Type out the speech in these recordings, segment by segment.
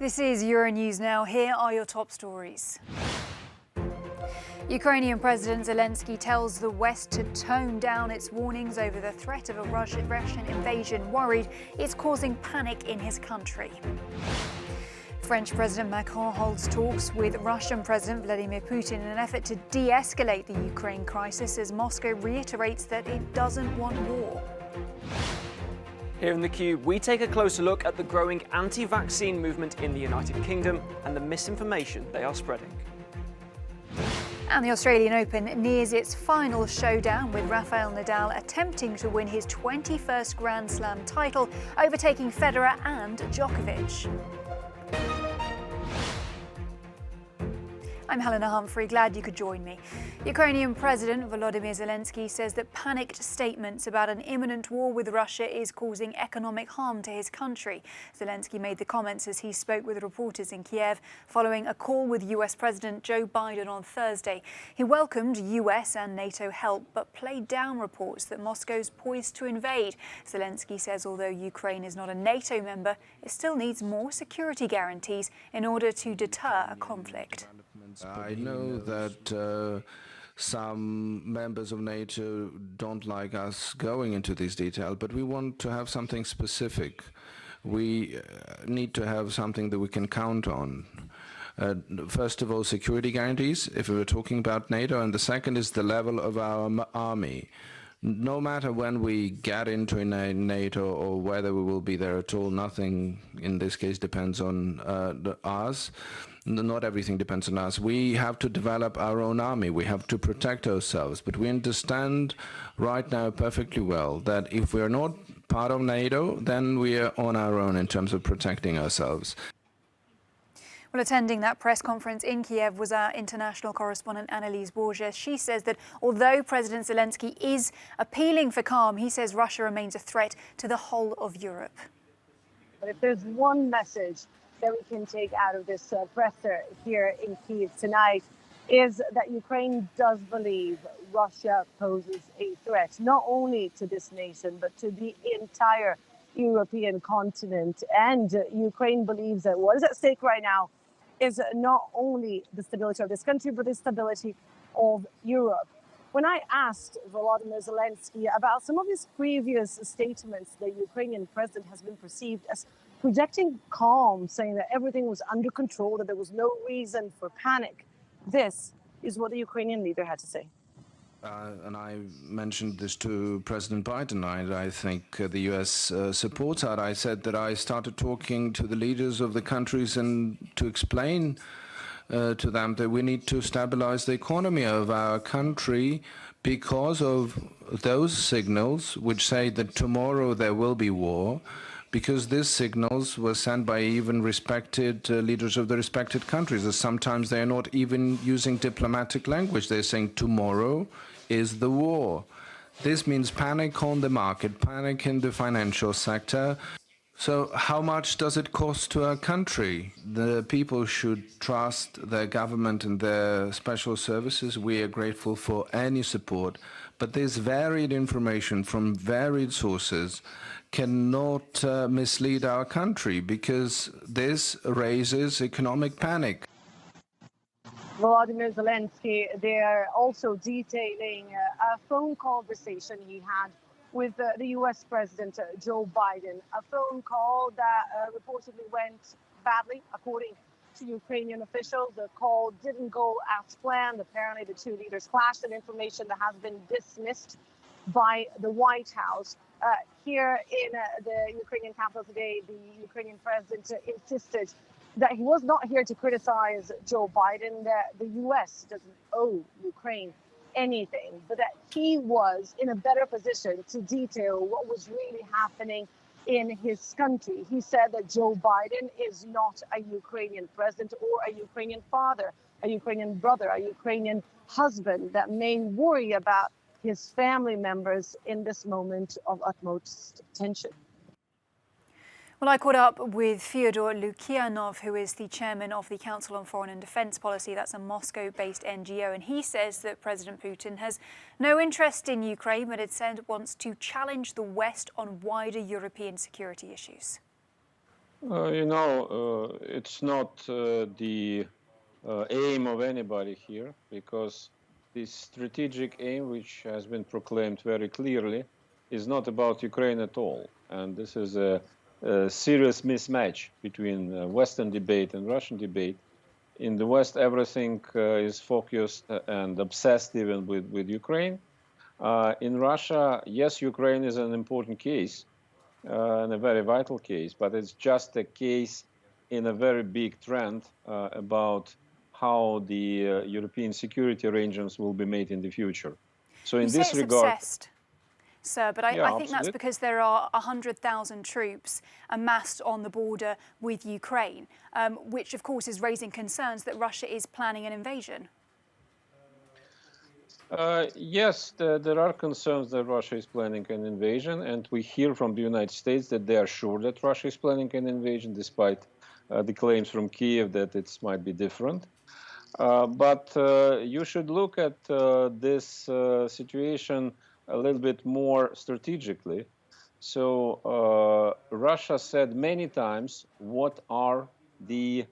This is Euronews now. Here are your top stories. Ukrainian President Zelensky tells the West to tone down its warnings over the threat of a Russian invasion, worried it's causing panic in his country. French President Macron holds talks with Russian President Vladimir Putin in an effort to de-escalate the Ukraine crisis as Moscow reiterates that it doesn't want war. Here in theCUBE, we take a closer look at the growing anti-vaccine movement in the United Kingdom and the misinformation they are spreading. And the Australian Open nears its final showdown, with Rafael Nadal attempting to win his 21st Grand Slam title, overtaking Federer and Djokovic. I'm Helena Humphrey, glad you could join me. Ukrainian President Volodymyr Zelensky says that panicked statements about an imminent war with Russia is causing economic harm to his country. Zelensky made the comments as he spoke with reporters in Kiev following a call with US President Joe Biden on Thursday. He welcomed US and NATO help but played down reports that Moscow's poised to invade. Zelensky says although Ukraine is not a NATO member, it still needs more security guarantees in order to deter a conflict. I know that some members of NATO don't like us going into this detail, but we want to have something specific. We need to have something that we can count on. First of all, security guarantees, if we were talking about NATO, and the second is the level of our army. No matter when we get into NATO or whether we will be there at all, nothing in this case depends on us. Not everything depends on us. We have to develop our own army. We have to protect ourselves. But we understand right now perfectly well that if we are not part of NATO, then we are on our own in terms of protecting ourselves. Well, attending that press conference in Kiev was our international correspondent Annalise Borges. She says that although President Zelensky is appealing for calm, he says Russia remains a threat to the whole of Europe. But if there's one message that we can take out of this presser here in Kiev tonight, is that Ukraine does believe Russia poses a threat, not only to this nation, but to the entire European continent. And Ukraine believes that what is at stake right now is not only the stability of this country, but the stability of Europe. When I asked Volodymyr Zelensky about some of his previous statements, the Ukrainian president has been perceived as projecting calm, saying that everything was under control, that there was no reason for panic. This is what the Ukrainian leader had to say. And I mentioned this to President Biden. I think the U.S. supports that. I said that I started talking to the leaders of the countries and to explain to them that we need to stabilize the economy of our country because of those signals which say that tomorrow there will be war, because these signals were sent by even respected leaders of the respected countries. And sometimes they are not even using diplomatic language. They're saying tomorrow is the war. This means panic on the market, panic in the financial sector. So how much does it cost to our country? The people should trust their government and their special services. We are grateful for any support, but this varied information from varied sources cannot mislead our country, because this raises economic panic. Volodymyr Zelensky, they're also detailing a phone conversation he had with the US President Joe Biden, a phone call that reportedly went badly, according to Ukrainian officials. The call didn't go as planned. Apparently, the two leaders clashed, an information that has been dismissed by the White House. Here in the Ukrainian capital today, the Ukrainian president insisted that he was not here to criticize Joe Biden, that the U.S. doesn't owe Ukraine anything, but that he was in a better position to detail what was really happening in his country. He said that Joe Biden is not a Ukrainian president or a Ukrainian father, a Ukrainian brother, a Ukrainian husband that may worry about his family members in this moment of utmost tension. Well, I caught up with Fyodor Lukyanov, who is the chairman of the Council on Foreign and Defence Policy. That's a Moscow-based NGO, and he says that President Putin has no interest in Ukraine, but instead wants to challenge the West on wider European security issues. It's not the aim of anybody here, because this strategic aim, which has been proclaimed very clearly, is not about Ukraine at all. And this is a serious mismatch between Western debate and Russian debate. In the West, everything is focused and obsessed even with Ukraine. In Russia, yes, Ukraine is an important case, and a very vital case, but it's just a case in a very big trend about how the European security arrangements will be made in the future. So in You say this it's regard, obsessed, sir, but yeah, I think that's absolutely. because there are 100,000 troops amassed on the border with Ukraine, which of course is raising concerns that Russia is planning an invasion. Yes, there are concerns that Russia is planning an invasion, and we hear from the United States that they are sure that Russia is planning an invasion, despite the claims from Kiev that it might be different. But you should look at this situation a little bit more strategically. So Russia said many times what are the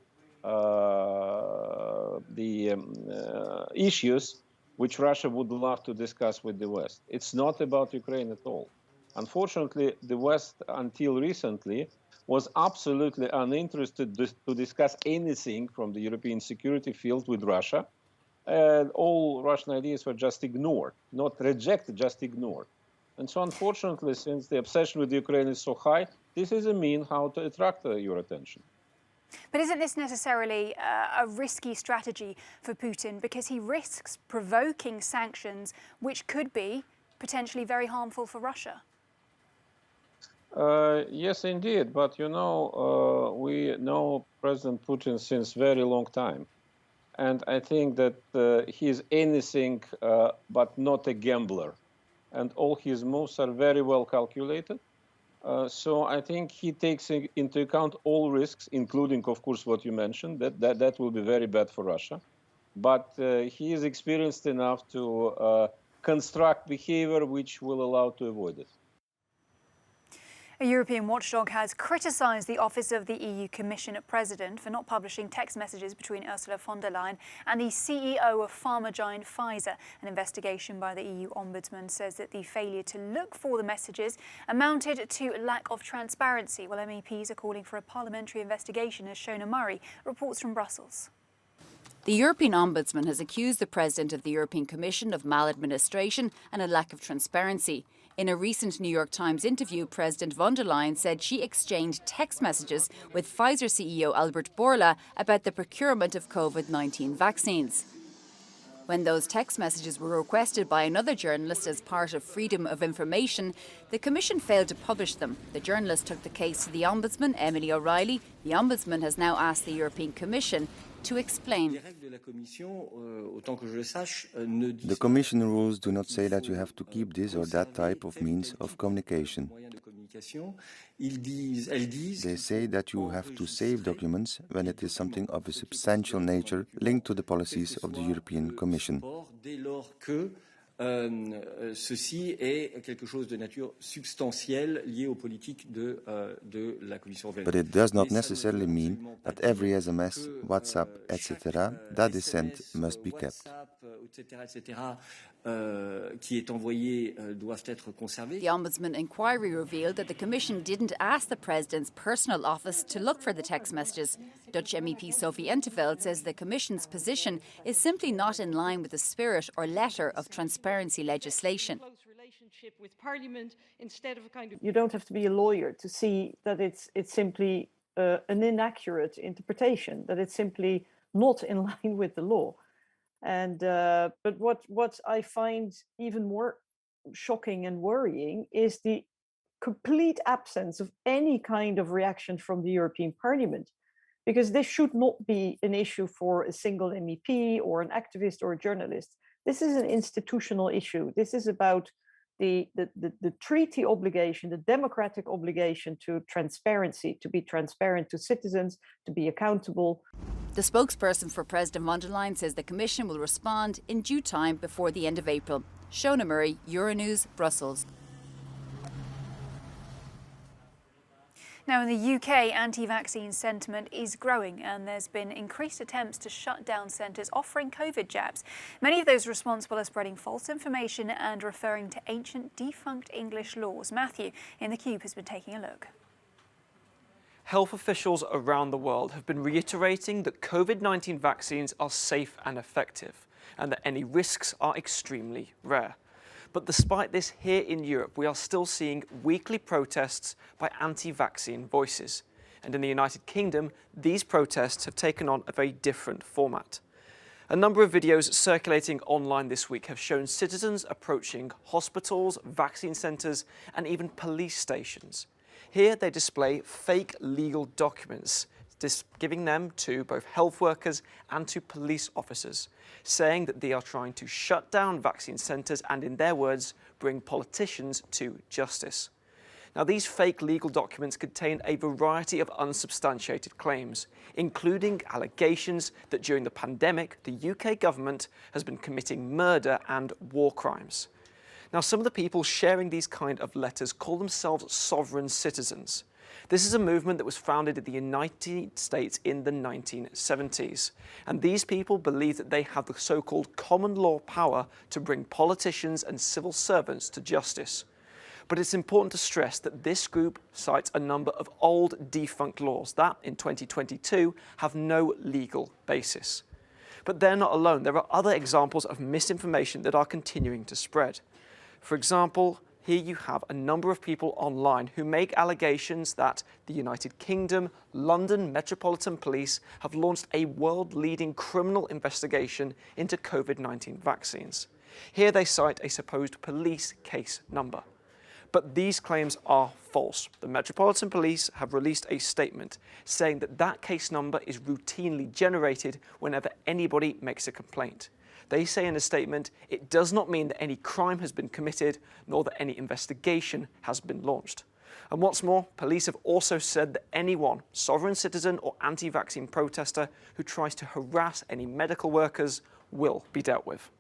issues which Russia would love to discuss with the West. It's not about Ukraine at all. Unfortunately, the West, until recently, was absolutely uninterested to discuss anything from the European security field with Russia. And all Russian ideas were just ignored, not rejected, just ignored. And so, unfortunately, since the obsession with Ukraine is so high, this is a mean how to attract your attention. But isn't this necessarily a risky strategy for Putin, because he risks provoking sanctions which could be potentially very harmful for Russia? Yes, indeed. But we know President Putin since very long time. And I think that he is anything but not a gambler. And all his moves are very well calculated. So I think he takes into account all risks, including, of course, what you mentioned, that will be very bad for Russia. But he is experienced enough to construct behavior which will allow to avoid it. A European watchdog has criticised the office of the EU Commission President for not publishing text messages between Ursula von der Leyen and the CEO of pharma giant Pfizer. An investigation by the EU Ombudsman says that the failure to look for the messages amounted to lack of transparency, while MEPs are calling for a parliamentary investigation, as Shona Murray reports from Brussels. The European Ombudsman has accused the President of the European Commission of maladministration and a lack of transparency. In a recent New York Times interview, President von der Leyen said she exchanged text messages with Pfizer CEO Albert Bourla about the procurement of COVID-19 vaccines. When those text messages were requested by another journalist as part of freedom of information, the Commission failed to publish them. The journalist took the case to the Ombudsman, Emily O'Reilly. The Ombudsman has now asked the European Commission to explain. The Commission rules do not say that you have to keep this or that type of means of communication. They say that you have to save documents when it is something of a substantial nature linked to the policies of the European Commission. Ceci est quelque chose de nature substantielle lié aux politiques de la Commission européenne. But it does not necessarily mean that every SMS, WhatsApp, etc., that is sent must be kept. Qui est envoyé doivent être conservés. The Ombudsman inquiry revealed that the Commission didn't ask the President's personal office to look for the text messages. Dutch MEP Sophie Intveld says the Commission's position is simply not in line with the spirit or letter of transparency legislation. You don't have to be a lawyer to see that it's simply an inaccurate interpretation, that it's simply not in line with the law. And but what I find even more shocking and worrying is the complete absence of any kind of reaction from the European Parliament, because this should not be an issue for a single MEP or an activist or a journalist. This is an institutional issue. This is about the treaty obligation, the democratic obligation to transparency, to be transparent to citizens, to be accountable. The spokesperson for President von der Leyen says the Commission will respond in due time before the end of April. Shona Murray, Euronews, Brussels. Now, in the UK, anti-vaccine sentiment is growing, and there's been increased attempts to shut down centres offering COVID jabs. Many of those responsible are spreading false information and referring to ancient defunct English laws. Matthew in the Cube has been taking a look. Health officials around the world have been reiterating that COVID-19 vaccines are safe and effective, and that any risks are extremely rare. But despite this, here in Europe, we are still seeing weekly protests by anti-vaccine voices. And in the United Kingdom, these protests have taken on a very different format. A number of videos circulating online this week have shown citizens approaching hospitals, vaccine centres, and even police stations. Here they display fake legal documents, giving them to both health workers and to police officers, saying that they are trying to shut down vaccine centres and, in their words, bring politicians to justice. Now, these fake legal documents contain a variety of unsubstantiated claims, including allegations that during the pandemic, the UK government has been committing murder and war crimes. Now, some of the people sharing these kind of letters call themselves sovereign citizens. This is a movement that was founded in the United States in the 1970s. And these people believe that they have the so-called common law power to bring politicians and civil servants to justice. But it's important to stress that this group cites a number of old defunct laws that, in 2022, have no legal basis. But they're not alone. There are other examples of misinformation that are continuing to spread. For example, here you have a number of people online who make allegations that the United Kingdom, London Metropolitan Police have launched a world-leading criminal investigation into COVID-19 vaccines. Here they cite a supposed police case number. But these claims are false. The Metropolitan Police have released a statement saying that that case number is routinely generated whenever anybody makes a complaint. They say in a statement, it does not mean that any crime has been committed, nor that any investigation has been launched. And what's more, police have also said that anyone, sovereign citizen or anti-vaccine protester, who tries to harass any medical workers will be dealt with.